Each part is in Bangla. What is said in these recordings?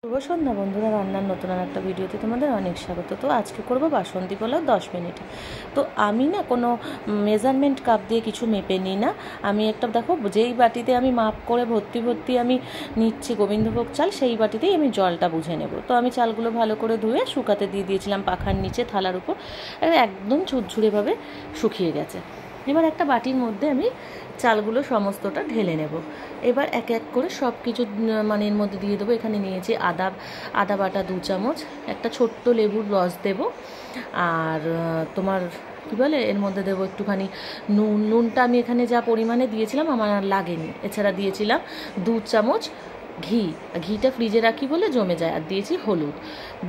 শুভ সন্ধ্যা বন্ধুরা, রান্নার নতুন আর একটা ভিডিওতে তোমাদের অনেক স্বাগত। তো আজকে করব বাসন্তী পোলাও 10 মিনিটে। তো আমি না কোনো মেজারমেন্ট কাপ দিয়ে কিছু মেপে নিই না। আমি একটা দেখো, যেই বাটিতে আমি মাপ করে ভর্তি আমি নিচ্ছি গোবিন্দভোগ চাল, সেই বাটিতেই আমি জলটা বুঝে নেব। তো আমি চালগুলো ভালো করে ধুয়ে শুকাতে দিয়ে দিয়েছিলাম পাখার নিচে থালার উপর, একদম ঝুরঝুরেভাবে শুকিয়ে গেছে। এবার একটা বাটির মধ্যে আমি চালগুলো সমস্তটা ঢেলে নেব। এবার এক এক করে সব কিছু মানে এর মধ্যে দিয়ে দেবো। এখানে নিয়েছি আদা বাটা 2 চামচ, একটা ছোট্ট লেবুর রস দেব, আর তোমার কী বলে এর মধ্যে দেবো একটুখানি নুনটা আমি এখানে যা পরিমাণে দিয়েছিলাম আমার আর লাগেনি। এছাড়া দিয়েছিলাম 2 চামচ ঘিটা ফ্রিজে রাখি বলে জমে যায়, আর দিয়েছি হলুদ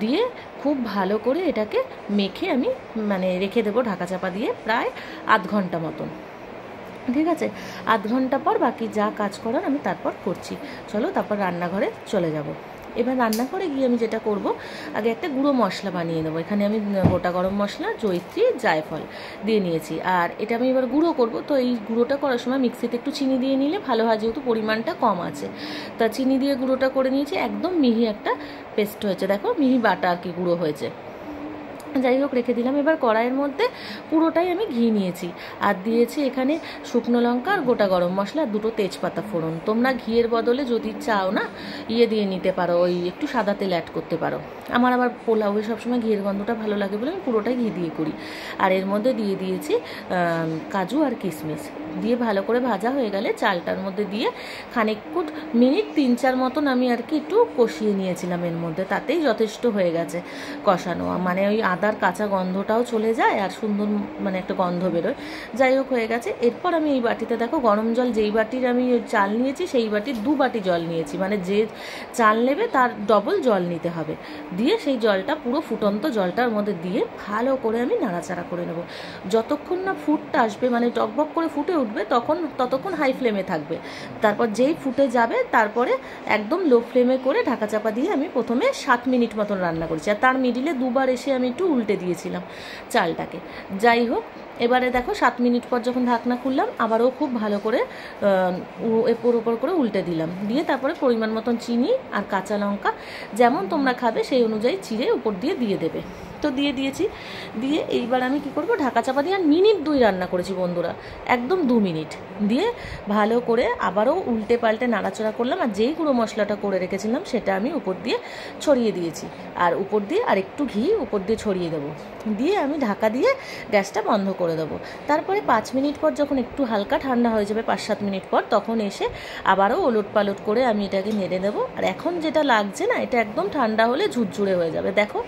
দিয়ে খুব ভালো করে এটাকে মেখে আমি মানে রেখে দেবো ঢাকা চাপা দিয়ে প্রায় আধ ঘন্টা মতন। ঠিক আছে, আধ ঘন্টা পর বাকি যা কাজ করার আমি তারপর করছি। চলো তারপর রান্নাঘরে চলে যাব। এবার রান্নাঘরে গিয়ে আমি যেটা করব, আগে একটা গুঁড়ো মশলা বানিয়ে নেবো। এখানে আমি গোটা গরম মশলা, জয়িত্রী, জায়ফল দিয়ে নিয়েছি, আর এটা আমি এবার গুঁড়ো করব। তো এই গুঁড়োটা করার সময় মিক্সিতে একটু চিনি দিয়ে নিলে ভালো হয়, যেহেতু পরিমাণটা কম আছে। তা চিনি দিয়ে গুঁড়োটা করে নিয়েছি, একদম মিহি একটা পেস্ট হয়েছে, দেখো মিহি বাটা আর কি গুঁড়ো হয়েছে। যাই হোক রেখে দিলাম। এবার কড়াইয়ের মধ্যে পুরোটাই আমি ঘি নিয়েছি, আর দিয়েছি এখানে শুকনো লঙ্কা আর গোটা গরম মশলা আর 2টো তেজপাতা ফোড়ন। তোমরা ঘিয়ের বদলে যদি চাও না দিয়ে নিতে পারো, ওই একটু সাদা তেল অ্যাড করতে পারো। আমার আবার পোলাওয়ে সবসময় ঘিয়ের গন্ধটা ভালো লাগে বলে আমি পুরোটাই ঘি দিয়ে করি। আর এর মধ্যে দিয়ে দিয়েছি কাজু আর কিশমিশ দিয়ে ভালো করে ভাজা হয়ে গেলে চালটার মধ্যে দিয়ে খানিকক্ষণ মিনিট 3-4 মতন আমি আর কি একটু কষিয়ে নিয়েছিলাম এর মধ্যে, তাতেই যথেষ্ট হয়ে গেছে কষানো। মানে ওই আদার কাঁচা গন্ধটাও চলে যায় আর সুন্দর মানে একটা গন্ধ বেরোয়। যাই হোক হয়ে গেছে। এরপর আমি এই বাটিতে দেখো গরম জল, যেই বাটির আমি চাল নিয়েছি সেই বাটির 2 বাটি জল নিয়েছি, মানে যে চাল নেবে তার ডবল জল নিতে হবে। দিয়ে সেই জলটা পুরো ফুটন্ত জলটার মধ্যে দিয়ে ভালো করে আমি নাড়াচাড়া করে নেব। যতক্ষণ না ফুটটা আসবে, মানে টকবক করে ফুটে উঠবে, ততক্ষণ হাই ফ্লেমে থাকবে। তারপর যেই ফুটে যাবে তারপরে একদম লো ফ্লেমে করে ঢাকা চাপা দিয়ে আমি প্রথমে 7 মিনিট মতন রান্না করেছি, আর তার মিডিলে 2বার এসে আমি একটু উল্টে দিয়েছিলাম চালটাকে। যাই হোক এবারে দেখো 7 মিনিট পর যখন ঢাকনা খুললাম, আবারও খুব ভালো করে এপর ওপর করে উল্টে দিলাম। দিয়ে তারপরে পরিমাণ মতন চিনি আর কাঁচা লঙ্কা যেমন তোমরা খাবে সেই অনুযায়ী চিড়ে উপর দিয়ে দেবে। তো দিয়ে দিয়েছি। দিয়ে এইবার আমি কি করব, ঢাকা চাপা দিয়ে আর মিনিট 2 রান্না করেছি বন্ধুরা, একদম 2 মিনিট। দিয়ে ভালো করে আবারও উল্টে পাল্টে নাড়াচাড়া করলাম, আর যেই গুঁড়ো মশলাটা করে রেখেছিলাম সেটা আমি উপর দিয়ে ছড়িয়ে দিয়েছি, আর উপর দিয়ে আর একটু ঘি উপর দিয়ে ছড়িয়ে দেবো। দিয়ে আমি ঢাকা দিয়ে গ্যাসটা বন্ধ করে দেবো। তারপরে 5 মিনিট পর যখন একটু হালকা ঠান্ডা হয়ে যাবে, 5-7 মিনিট পর, তখন এসে আবারও ওলট পালট করে আমি এটাকে নেড়ে দেবো। আর এখন যেটা লাগছে না, এটা একদম ঠান্ডা হলে ঝুরঝুরে হয়ে যাবে। দেখো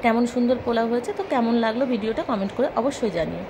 কেমন সুন্দর পোলাও হয়েছে। তো কেমন লাগলো ভিডিওটা কমেন্ট করে অবশ্যই জানিও।